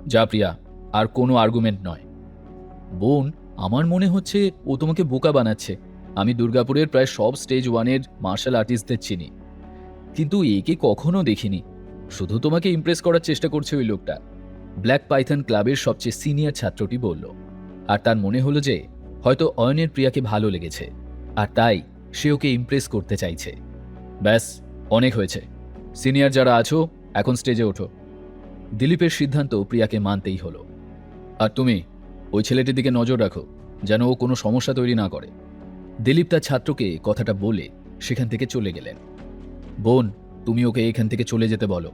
যা প্রিয়া, আর কোনো আর্গুমেন্ট নয়। বোন, আমার মনে হচ্ছে ও তোমাকে বোকা বানাচ্ছে। আমি দুর্গাপুরের প্রায় সব স্টেজ ওয়ানের মার্শাল আর্টিস্টদের চিনি, কিন্তু একে কখনো দেখিনি। শুধু তোমাকে ইমপ্রেস করার চেষ্টা করছে ওই লোকটা। ব্ল্যাক পাইথন ক্লাবের সবচেয়ে সিনিয়র ছাত্রটি বলল। আর তার মনে হলো যে হয়তো অয়নের প্রিয়াকে ভালো লেগেছে, আর তাই সে ওকে ইমপ্রেস করতে চাইছে। ব্যাস, অনেক হয়েছে। সিনিয়র যারা আছো, এখন স্টেজে ওঠো। দিলীপের সিদ্ধান্ত প্রিয়াকে মানতেই হলো। আর তুমি ওই ছেলেটির দিকে নজর রাখো, যেন ও কোনো সমস্যা তৈরি না করে। দিলীপ তার ছাত্রকে কথাটা বলে সেখান থেকে চলে গেলেন। বোন, তুমি ওকে এখান থেকে চলে যেতে বলো।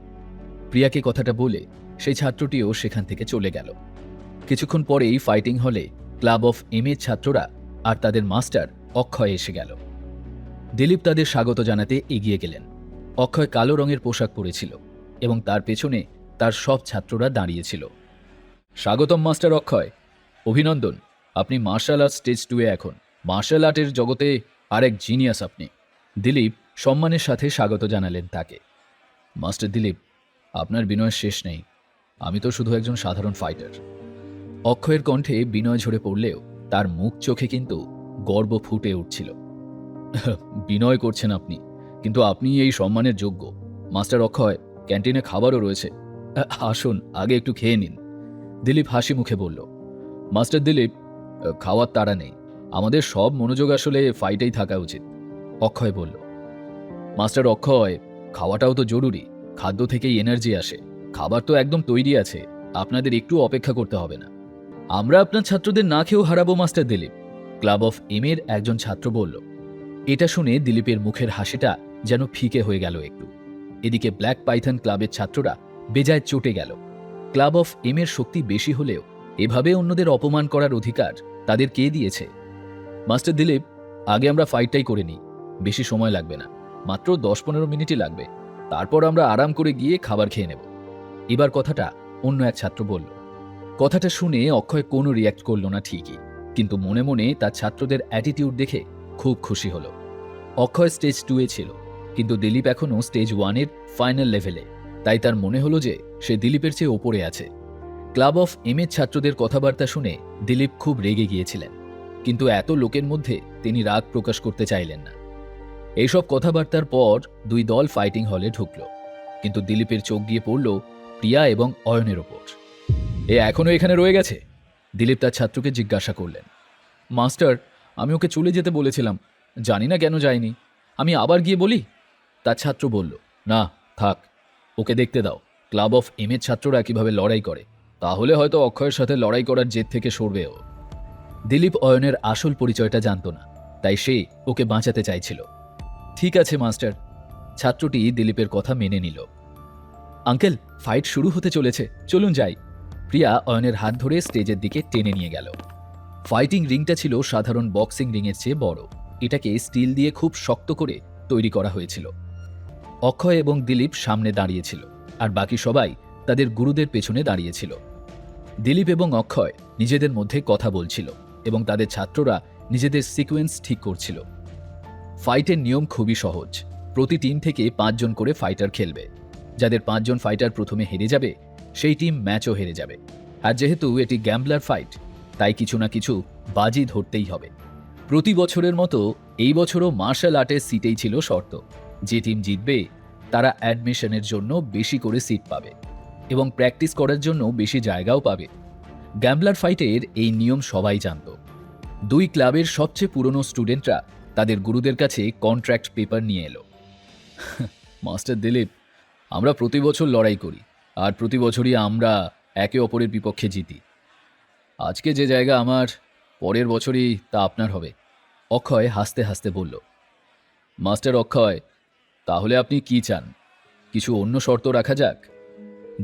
প্রিয়াকে কথাটা বলে সেই ছাত্রটিও সেখান থেকে চলে গেল। কিছুক্ষণ পরেই ফাইটিং হলে ক্লাব অফ এম এর ছাত্ররা আর তাদের মাস্টার অক্ষয় এসে গেল। দিলীপ তাদের স্বাগত জানাতে এগিয়ে গেলেন। অক্ষয় কালো রঙের পোশাক পরেছিল এবং তার পেছনে তার সব ছাত্ররা দাঁড়িয়েছিল। স্বাগতম মাস্টার অক্ষয়, অভিনন্দন। আপনি মার্শাল আর্ট স্টেজ 2-এ এখন। মার্শাল আর্টের জগতে আরেক জিনিয়াস আপনি। দিলীপ সম্মানের সাথে স্বাগত জানালেন তাকে। মাস্টার দিলীপ, আপনার বিনয়ের শেষ নেই। আমি তো শুধু একজন সাধারণ ফাইটার। অক্ষয়ের কণ্ঠে বিনয় ঝরে পড়লেও তার মুখ চোখে কিন্তু গর্ব ফুটে উঠছিল। বিনয় করছেন আপনি, কিন্তু আপনি এই সম্মানের যোগ্য। মাস্টার অক্ষয়, ক্যান্টিনে খাবারও রয়েছে, আসুন আগে একটু খেয়ে নিন। দিলীপ হাসি মুখে বলল। মাস্টার দিলীপ, খাওয়ার তাড়া নেই, আমাদের সব মনোযোগ আসলে ফাইটেই থাকা উচিত। অক্ষয় বলল। মাস্টার অক্ষয়, খাওয়াটাও তো জরুরি। খাদ্য থেকেই এনার্জি আসে। খাবার তো একদম তৈরি আছে, আপনাদের একটু অপেক্ষা করতে হবে না। আমরা আপনার ছাত্রদের না খেয়েও হারাবো master Dilip, club of M এর একজন ছাত্র বলল। এটা শুনে দিলীপের মুখের হাসিটা যেন ফিকে হয়ে গেল একটু। এদিকে ব্ল্যাক পাইথন ক্লাবের ছাত্ররা বেজায় চটে গেল। ক্লাব অফ এম এর শক্তি বেশি হলেও এভাবে অন্যদের অপমান করার অধিকার তাদের কে দিয়েছে? মাস্টার দিলীপ, আগে আমরা ফাইটটাই করে নিই। বেশি সময় লাগবে না, মাত্র 10-15 মিনিটই লাগবে। তারপর আমরা আরাম করে গিয়ে খাবার খেয়ে নেব। এবার কথাটা অন্য এক ছাত্র বলল। কথাটা শুনে অক্ষয় কোনো রিয়্যাক্ট করল না ঠিকই, কিন্তু মনে মনে তার ছাত্রদের অ্যাটিটিউড দেখে খুব খুশি হল। অক্ষয় স্টেজ 2-এ ছিল, কিন্তু দিলীপ এখনও স্টেজ 1-এর ফাইনাল লেভেলে। তাই তার মনে হলো যে সে দিলীপের চেয়ে ওপরে আছে। ক্লাব অফ এম এর ছাত্রদের কথাবার্তা শুনে দিলীপ খুব রেগে গিয়েছিলেন, কিন্তু এত লোকের মধ্যে তিনি রাগ প্রকাশ করতে চাইলেন না। এইসব কথাবার্তার পর দুই দল ফাইটিং হলে ঢুকল, কিন্তু দিলীপের চোখ গিয়ে পড়ল প্রিয়া এবং অয়নের ওপর। এ এখনো এখানে রয়ে গেছে? দিলীপ তার ছাত্রকে জিজ্ঞাসা করলেন। মাস্টার, আমি ওকে চলে যেতে বলেছিলাম, জানি না কেন যায়নি। আমি আবার গিয়ে বলি? তার ছাত্র বলল। না, থাক, ওকে দেখতে দাও ক্লাব অফ এম এর ছাত্ররা কিভাবে লড়াই করে। তাহলে হয়তো অক্ষয়ের সাথে লড়াই করার জেদ থেকে সরবে ও। দিলীপ অয়নের আসল পরিচয়টা জানত না, তাই সে ওকে বাঁচাতে চাইছিল। ঠিক আছে মাস্টার। ছাত্রটি দিলীপের কথা মেনে নিল। আঙ্কেল, ফাইট শুরু হতে চলেছে, চলুন যাই। প্রিয়া অয়নের হাত ধরে স্টেজের দিকে টেনে নিয়ে গেল। ফাইটিং রিংটা ছিল সাধারণ বক্সিং রিংয়ের চেয়ে বড়। এটাকে স্টিল দিয়ে খুব শক্ত করে তৈরি করা হয়েছিল। অক্ষয় এবং দিলীপ সামনে দাঁড়িয়েছিল, আর বাকি সবাই তাদের গুরুদের পেছনে দাঁড়িয়েছিল। দিলীপ এবং অক্ষয় নিজেদের মধ্যে কথা বলছিল এবং তাদের ছাত্ররা নিজেদের সিকোয়েন্স ঠিক করছিল। ফাইটের নিয়ম খুবই সহজ। প্রতি টিম থেকে 5 জন করে ফাইটার খেলবে। যাদের 5 জন ফাইটার প্রথমে হেরে যাবে, সেই টিম ম্যাচও হেরে যাবে। আর যেহেতু এটি গ্যাম্বলার ফাইট, তাই কিছু না কিছু বাজি ধরতেই হবে। প্রতি বছরের মতো এই বছরও মার্শাল আর্টের সিটেই ছিল শর্ত। যে টিম জিতবে তারা অ্যাডমিশনের জন্য বেশি করে সিট পাবে এবং প্র্যাকটিস করার জন্য বেশি জায়গাও পাবে। গ্যাম্বলার ফাইটের এই নিয়ম সবাই জানত। দুই ক্লাবের সবচেয়ে পুরনো স্টুডেন্টরা তাদের গুরুদের কাছে কন্ট্রাক্ট পেপার নিয়ে এলো। মাস্টার দিলীপ, আমরা প্রতি বছর লড়াই করি, আর প্রতি বছরই আমরা একে অপরের বিপক্ষে জিতি। আজকে যে জায়গা আমার, পরের বছরই তা আপনার হবে। অক্ষয় হাসতে হাসতে বলল। মাস্টার অক্ষয়, তাহলে আপনি কি চান? কিছু অন্য শর্ত রাখা যাক?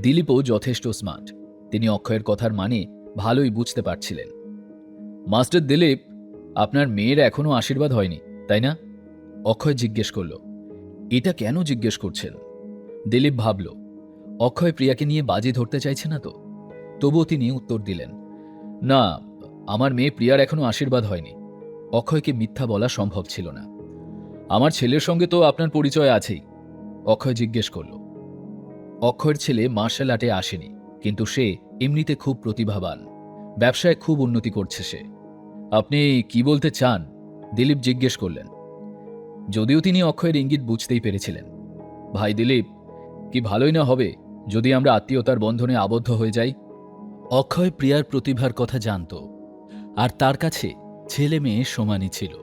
দিলীপও যথেষ্ট স্মার্ট, তিনি অক্ষয়ের কথার মানে ভালোই বুঝতে পারছিলেন। মাস্টার দিলীপ, আপনার মেয়ের এখনো আশীর্বাদ হয়নি, তাই না? অক্ষয় জিজ্ঞেস করল। এটা কেন জিজ্ঞেস করছেন? দিলীপ ভাবল, অক্ষয় প্রিয়াকে নিয়ে বাজি ধরতে চাইছে না তো। তবুও তিনি উত্তর দিলেন, না, আমার মেয়ে প্রিয়ার এখনো আশীর্বাদ হয়নি। অক্ষয়কে মিথ্যা বলা সম্ভব ছিল না। আমার ছেলের সঙ্গে তো আপনার পরিচয় আছেই। অক্ষয় জিজ্ঞেস করল। অক্ষয়ের ছেলে মার্শাল আর্টে আসেনি, কিন্তু সে এমনিতে খুব প্রতিভাবান, ব্যবসায় খুব উন্নতি করছে সে। আপনি কি বলতে চান? দিলীপ জিজ্ঞেস করলেন। যদিও তিনি অক্ষয়ের ইঙ্গিত বুঝতেই পেরেছিলেন। ভাই দিলীপ, কি ভালোই না হবে যদি আমরা আত্মীয়তার বন্ধনে আবদ্ধ হয়ে যাই? অক্ষয় প্রিয়ার প্রতিভার কথা জানত, আর তার কাছে ছেলে মেয়ে সমানই ছিল।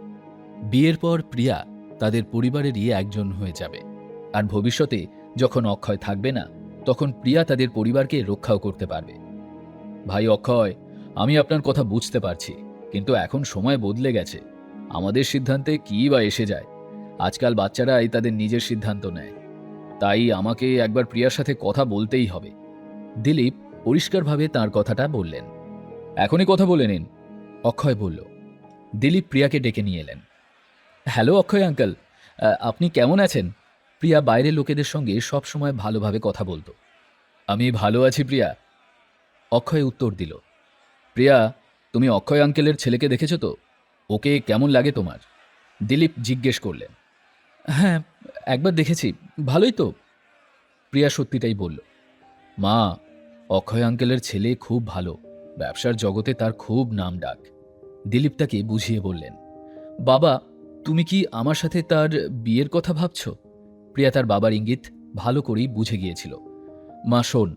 বিয়ের পর প্রিয়া তাদের পরিবারেরই একজন হয়ে যাবে, আর ভবিষ্যতে যখন অক্ষয় থাকবে না, তখন প্রিয়া তাদের পরিবারকে রক্ষাও করতে পারবে। ভাই অক্ষয়, আমি আপনার কথা বুঝতে পারছি, কিন্তু এখন সময় বদলে গেছে। আমাদের সিদ্ধান্তে কী বা এসে যায়? আজকাল বাচ্চারাই তাদের নিজের সিদ্ধান্ত নেয়। তাই আমাকে একবার প্রিয়ার সাথে কথা বলতেই হবে। দিলীপ পরিষ্কারভাবে তার কথাটা বললেন। এখনই কথা বলে নিন, অক্ষয় বলল। দিলীপ প্রিয়াকে ডেকে নিয়ে এলেন। হ্যালো অক্ষয় আঙ্কেল, আপনি কেমন আছেন? প্রিয়া বাইরের লোকেদের সঙ্গে সবসময় ভালোভাবে কথা বলতো। আমি ভালো আছি প্রিয়া, অক্ষয় উত্তর দিল। প্রিয়া, তুমি অক্ষয় আঙ্কেলের ছেলেকে দেখেছ তো? ওকে কেমন লাগে তোমার? দিলীপ জিজ্ঞেস করলেন। হ্যাঁ, একবার দেখেছি, ভালোই তো, প্রিয়া সত্যিটাই বলল। মা, অক্ষয় আঙ্কেলের ছেলে খুব ভালো, ব্যবসার জগতে তার খুব নাম ডাক। দিলীপ তাকে বুঝিয়ে বললেন। বাবা, তুমি কি আমার সাথে তার বিয়ের কথা ভাবছ? প্রিয়া তার বাবার ইঙ্গিত ভালো করেই বুঝে গিয়েছিল। মা শোন,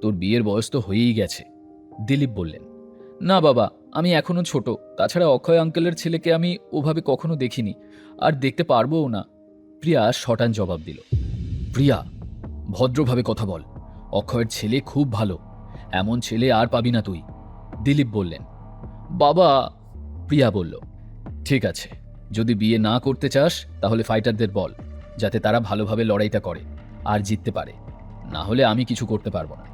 তোর বিয়ের বয়স তো হয়েই গেছে, দিলীপ বললেন। না বাবা, আমি এখনো ছোট, তাছাড়া অক্ষয় আঙ্কেলের ছেলেকে আমি ওভাবে কখনো দেখিনি, আর দেখতে পারবোও না, প্রিয়া শটান জবাব দিল। প্রিয়া, ভদ্রভাবে কথা বল, অক্ষয়ের ছেলে খুব ভালো, এমন ছেলে আর পাবি না তুই, দিলীপ বললেন। বাবা, প্রিয়া বলল। ঠিক আছে, যদি বিয়ে না করতে চাস তাহলে ফাইটারদের বল, যাতে তারা ভালোভাবে লড়াইটা করে আর জিততে পারে, না হলে আমি কিছু করতে পারবো না।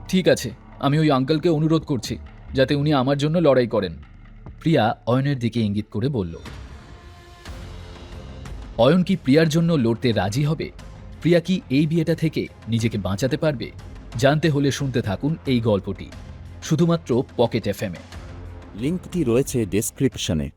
ঠিক আছে, আমি ওই আঙ্কেলকে অনুরোধ করছি যাতে উনি আমার জন্য লড়াই করেন, প্রিয়া অয়নের দিকে ইঙ্গিত করে বলল। অয়ন কি প্রিয়ার জন্য লড়তে রাজি হবে? প্রিয়া কি এই বিয়েটা থেকে নিজেকে বাঁচাতে পারবে? জানতে হলে শুনতে থাকুন এই গল্পটি, শুধুমাত্র পকেট এফএমে। লিঙ্কটি রয়েছে ডেসক্রিপশনে।